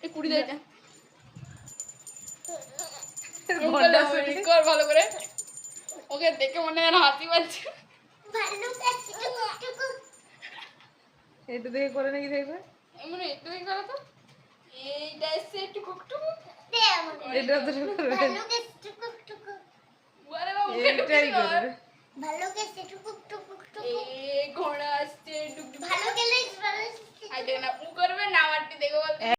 এই 20 দেয় না কর ভালো করে ওকে দেখে মনে হয় হাসি পাচ্ছে এটা দেখে করে নাকি দেখবে এমন একটু দেখে করো তো এইটা এসে একটু কুকটুকু এটা তো করবে আরে বাবা এইটাই করবে ভালো গেছে টুকুক টুকুক টুকুক এই ঘোড়া আসছে টুকটুক ভালো গেলে আইতে না উ করবে না আমারটি দেখো বলতে